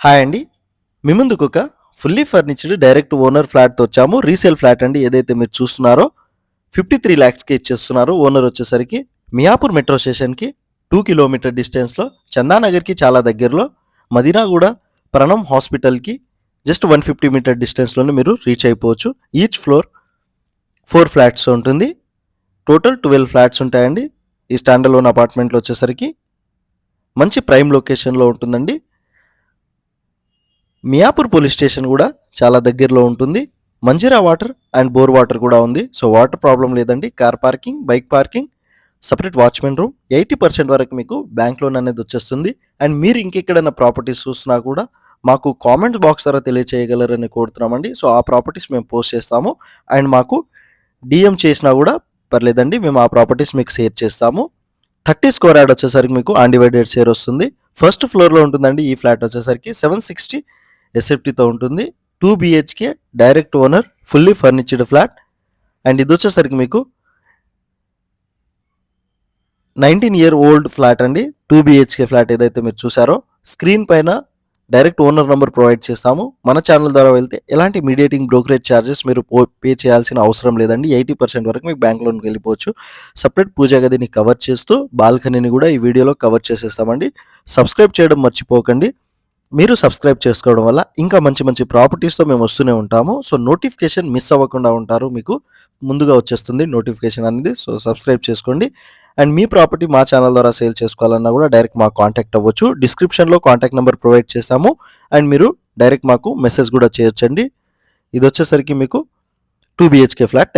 Hi అండి. మీ ముందుకు ఒక ఫుల్లీ ఫర్నిచర్డ్ డైరెక్ట్ ఓనర్ ఫ్లాట్తో వచ్చాము. రీసేల్ ఫ్లాట్ అండి. ఏదైతే మీరు చూస్తున్నారో 53 lakhsకి ఇచ్చేస్తున్నారు. ఓనర్ వచ్చేసరికి మియాపూర్ మెట్రో స్టేషన్కి 2 కిలోమీటర్ డిస్టెన్స్లో, చందానగర్కి చాలా దగ్గరలో, మదీనాగూడ ప్రణం హాస్పిటల్కి జస్ట్ 150 మీటర్ డిస్టెన్స్లోనే మీరు రీచ్ అయిపోవచ్చు. ఈచ్ ఫ్లోర్ 4 ఫ్లాట్స్ ఉంటుంది. టోటల్ 12 ఫ్లాట్స్ ఉంటాయండి. ఈ స్టాండర్లోన్ అపార్ట్మెంట్లో వచ్చేసరికి మంచి ప్రైమ్ లొకేషన్లో ఉంటుందండి. మియాపూర్ పోలీస్ స్టేషన్ కూడా చాలా దగ్గరలో ఉంటుంది. Manjira water and bore water కూడా ఉంది. సో వాటర్ ప్రాబ్లం లేదండి. Car parking, bike parking, separate watchman room, 80% వరకు మీకు బ్యాంక్ లోన్ అనేది వచ్చేస్తుంది. అండ్ మీరు ఇంకెక్కడైనా ప్రాపర్టీస్ చూసినా కూడా మాకు కామెంట్ బాక్స్ ద్వారా తెలియచేయగలరని కోరుతున్నామండి. సో ఆ ప్రాపర్టీస్ మేము పోస్ట్ చేస్తాము. అండ్ మాకు డిఎం చేసినా కూడా పర్లేదండి, మేము ఆ ప్రాపర్టీస్ మీకు షేర్ చేస్తాము. 30 స్క్వేర్ యార్డ్ వచ్చేసరికి మీకు అన్డివైడెడ్ షేర్ వస్తుంది. ఫస్ట్ ఫ్లోర్లో ఉంటుందండి. ఈ ఫ్లాట్ వచ్చేసరికి 760 ఎస్ఎఫ్టీతో ఉంటుంది. 2 BHK direct owner fully ఫర్నిచర్డ్ flat. And ఇది వచ్చేసరికి మీకు 19-year ఓల్డ్ ఫ్లాట్ అండి. 2 BHK ఫ్లాట్ ఏదైతే మీరు చూసారో స్క్రీన్ పైన డైరెక్ట్ ఓనర్ నెంబర్ ప్రొవైడ్ చేస్తాము. మన ఛానల్ ద్వారా వెళ్తే ఎలాంటి మీడియేటింగ్ బ్రోకరేజ్ ఛార్జెస్ మీరు పే చేయాల్సిన అవసరం లేదండి. 80% వరకు మీకు బ్యాంక్ లోన్కి వెళ్ళిపోవచ్చు. సపరేట్ పూజా గదిని కవర్ చేస్తూ బాల్కనీని కూడా ఈ వీడియోలో కవర్ చేసేస్తామండి. సబ్స్క్రైబ్ చేయడం మర్చిపోకండి. మీరు సబ్స్క్రైబ్ చేసుకోవడం వల్ల ఇంకా మంచి మంచి ప్రాపర్టీస్తో మేము వస్తూనే ఉంటాము. సో నోటిఫికేషన్ మిస్ అవ్వకుండా ఉంటారు, మీకు ముందుగా వచ్చేస్తుంది నోటిఫికేషన్ అనేది. సో సబ్స్క్రైబ్ చేసుకోండి. అండ్ మీ ప్రాపర్టీ మా ఛానల్ ద్వారా సేల్ చేసుకోవాలన్నా కూడా డైరెక్ట్ మాకు కాంటాక్ట్ అవ్వచ్చు. డిస్క్రిప్షన్లో కాంటాక్ట్ నెంబర్ ప్రొవైడ్ చేస్తాము. అండ్ మీరు డైరెక్ట్ మాకు మెసేజ్ కూడా చేయొచ్చండి. ఇది వచ్చేసరికి మీకు 2 BHK ఫ్లాట్.